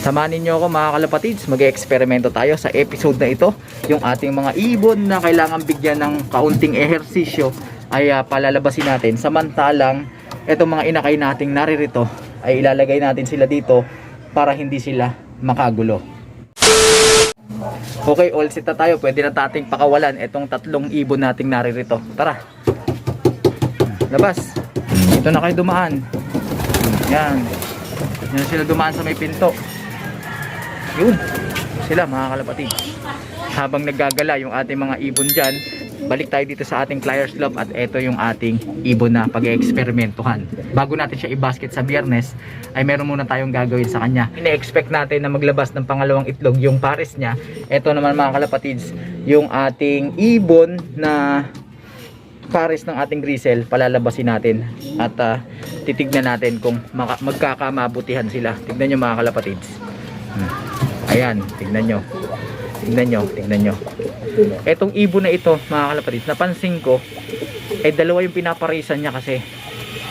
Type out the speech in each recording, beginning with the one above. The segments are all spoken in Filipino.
Samahan ninyo ako mga kalapatids, mag-eksperimento tayo sa episode na ito. Yung ating mga ibon na kailangan bigyan ng kaunting ehersisyo ay palalabasin natin. Samantalang itong mga inakay nating naririto ay ilalagay natin sila dito para hindi sila makagulo. Okay, all set na tayo. Pwede na nating pakawalan itong tatlong ibon nating naririto. Tara, labas. Ito na kayo dumaan. Yan. Yan sila dumaan sa may pinto. Yun sila mga kalapatid. Habang naggagala yung ating mga ibon dyan, balik tayo dito sa ating Flyers Loft. At ito yung ating ibon na pag-eeksperimentuhan. Bago natin siya i-basket sa biyernes, ay meron muna tayong gagawin sa kanya. Ine-expect natin na maglabas ng pangalawang itlog yung pares niya. Ito naman mga kalapatids, yung ating ibon na pares ng ating grisel, palalabasin natin. At titignan natin kung magkakamabutihan sila. Tignan nyo mga kalapatids. Ayan, tignan nyo. Tignan nyo, tignan nyo. Etong ibon na ito mga kalapatids, napansin ko dalawa yung pinaparisan niya kasi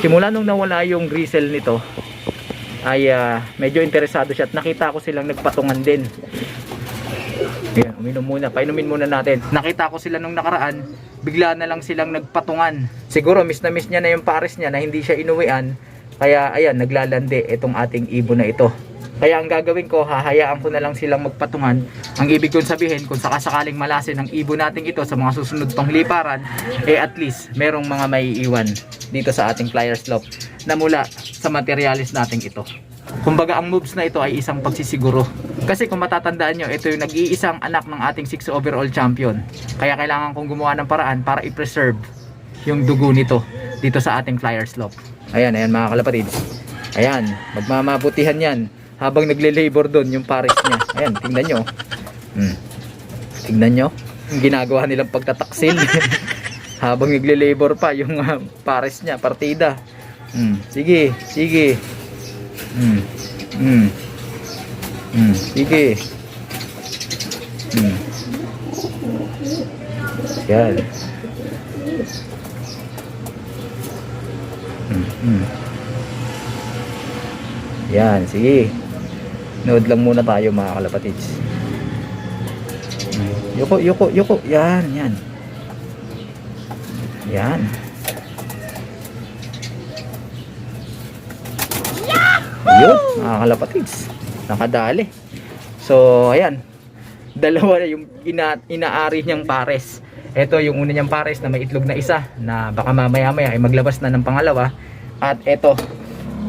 simula nung nawala yung grisel nito ay medyo interesado siya at nakita ko silang nagpatungan din. Ayan, uminom muna, painumin muna natin. Nakita ko sila nung nakaraan, bigla na lang silang nagpatungan. Siguro miss na miss niya na yung pares niya na hindi siya inuwian. Kaya ayan, naglalandi itong ating ibon na ito. Kaya ang gagawin ko, hahayaan ko na lang silang magpatungan. Ang ibig kong sabihin, kung sakasakaling malasin ang ibon natin ito sa mga susunod pang liparan, at least merong mga maiiwan dito sa ating Flyers Loft na mula sa materialis natin ito. Kumbaga ang moves na ito ay isang pagsisiguro. Kasi kung matatandaan nyo, ito yung nag-iisang anak ng ating 6 overall champion. Kaya kailangan kong gumawa ng paraan para i-preserve yung dugo nito dito sa ating Flyers Loft. Ayan, ayan mga kalapatids. Ayan, magmamabutihan yan habang nagle-labor doon yung pares niya. Ayan, tingnan nyo. Tingnan nyo yung ginagawa nilang pagtataksil. Habang nagle-labor pa yung pares niya, partida. Sige, sige. Sige. Yan. Yan, sige. Nood lang muna tayo mga kalapatids. Yuko, yuko, yuko. Yan, yan. Yan. Ayun, mga kalapatids, nakadali. So, ayan, dalawa na yung inaari niyang pares. Ito yung una niyang pares na may itlog na isa na baka mamaya-maya ay maglabas na ng pangalawa. At ito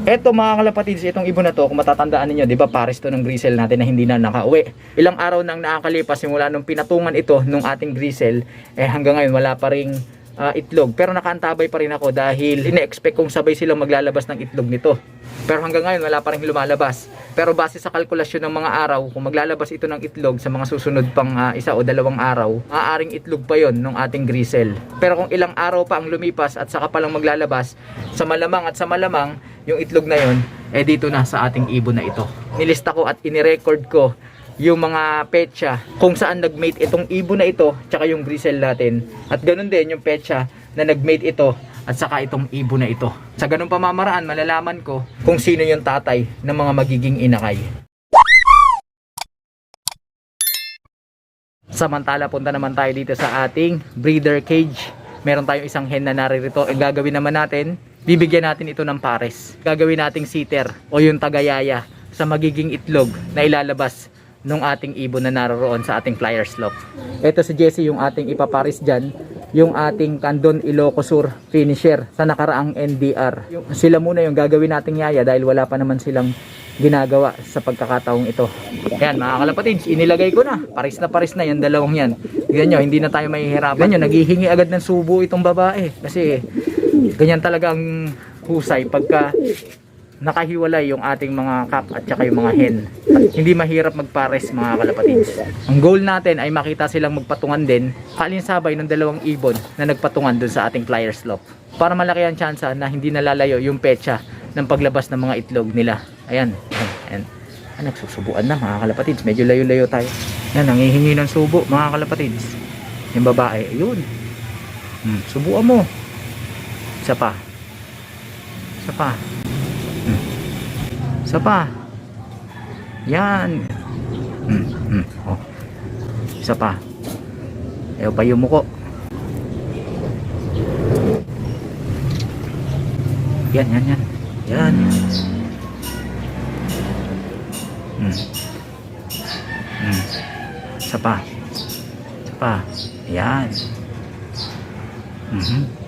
mga kalapatids, itong ibon na to, kung matatandaan niyo, 'di ba, pares to ng grisel natin na hindi na nakauwi. Ilang araw nang nakakalipas simula nung pinatungan ito nung ating grisel, hanggang ngayon wala pa ring itlog. Pero nakaantabay pa rin ako dahil ine-expect kong sabay silang maglalabas ng itlog nito. Pero hanggang ngayon wala pa rin lumalabas. Pero base sa kalkulasyon ng mga araw, kung maglalabas ito ng itlog sa mga susunod pang 1 o 2 araw, maaaring itlog pa yon ng ating grisel. Pero kung ilang araw pa ang lumipas at saka pa lang maglalabas, sa malamang yung itlog na yon dito na sa ating ibon na ito. Nilista ko at inirecord ko yung mga petsa kung saan nagmate itong ibon na ito tsaka yung grisel natin, at ganun din yung petsa na nagmate ito at saka itong ibon na ito. Sa ganung pamamaraan, malalaman ko kung sino yung tatay ng mga magiging inakay. Samantala, punta naman tayo dito sa ating breeder cage. Meron tayong isang hen na naririto. Ang gagawin naman natin, bibigyan natin ito ng pares. Gagawin nating sitter o yung tagayaya sa magiging itlog na ilalabas nung ating ibon na naroon sa ating Flyers Loft. Ito si Jessie yung ating ipaparis dyan, yung ating Candon Ilocosur finisher sa nakaraang NDR. Sila muna yung gagawin nating yaya dahil wala pa naman silang ginagawa sa pagkakataong ito. Yan mga kalapatids, inilagay ko na. Paris na yung dalawang yan. Tignan nyo, hindi na tayo mahihirapan. Tignan nyo, naghihingi agad ng subo itong babae. Kasi ganyan talagang husay pagka nakahiwalay yung ating mga cock at saka yung mga hen. Hindi mahirap magpares mga kalapatids. Ang goal natin ay makita silang magpatungan din, kalinsabay ng dalawang ibon na nagpatungan dun sa ating Flyers Loft. Para malaki ang tsansa na hindi nalalayo yung petsa ng paglabas ng mga itlog nila. Ayan. Nagsusubuan na mga kalapatids. Medyo layo-layo tayo. Yan, nangihingi ng subo mga kalapatids. Yung babae, ayun. Subuan mo. Isa pa. Isa pa. Isa pa. Yan. Oh. Isa pa. Ayaw pa yumuko. Yan. Yan. Isa pa. Yan.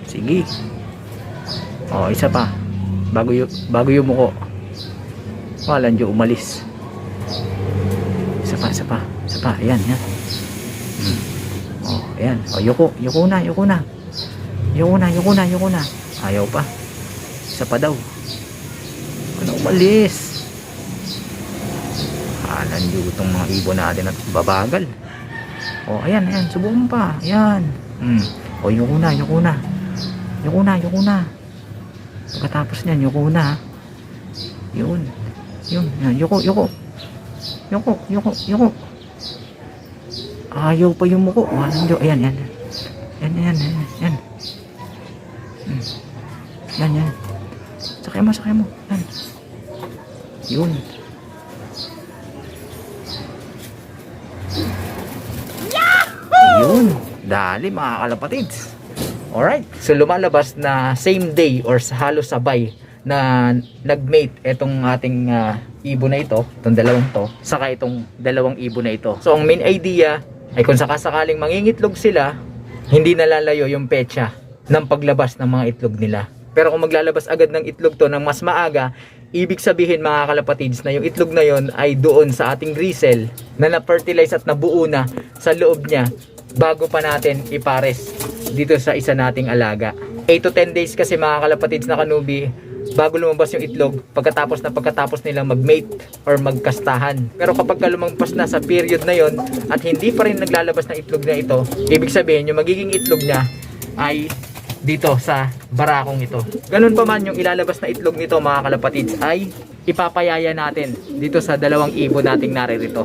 Sige. Oh, isa pa. Bago yumuko. Wala nyo umalis. Isa pa. Ayan. Oh, ayan. Oh, yuko na. Ayaw pa. Isa pa daw. Ano umalis? Alan nyo itong mga ibon natin at babagal. Oh, ayan. Subukan pa. Ayan. Oh, yuko na. Pagkatapos niyan, yuko na. Yun. Yan, yuko. Ayaw pa yumuko. Ayan. Yan. Yan. Sakay mo. Yan. Yun. Yun. Dali mga kalapatids. Alright. So lumalabas na same day or halos sabay na nagmate itong ating ibon na ito, itong dalawang to, saka itong dalawang ibon na ito. So ang main idea ay kung sakasakaling mangingitlog sila, hindi nalalayo yung petsa ng paglabas ng mga itlog nila. Pero kung maglalabas agad ng itlog to ng mas maaga, ibig sabihin mga kalapatids na yung itlog na yon ay doon sa ating gristle na na-fertilize at nabuo na sa loob niya bago pa natin ipares dito sa isa nating alaga. 8 to 10 days kasi mga kalapatids na kanubi bago lumabas yung itlog pagkatapos nilang mag-mate or magkastahan. Pero kapag lumampas na sa period na yon at hindi pa rin naglalabas ng itlog na ito, ibig sabihin yung magiging itlog niya ay dito sa barakong ito. Ganun pa man yung ilalabas na itlog nito mga kalapatids ay ipapayaya natin dito sa dalawang ibon nating naririto.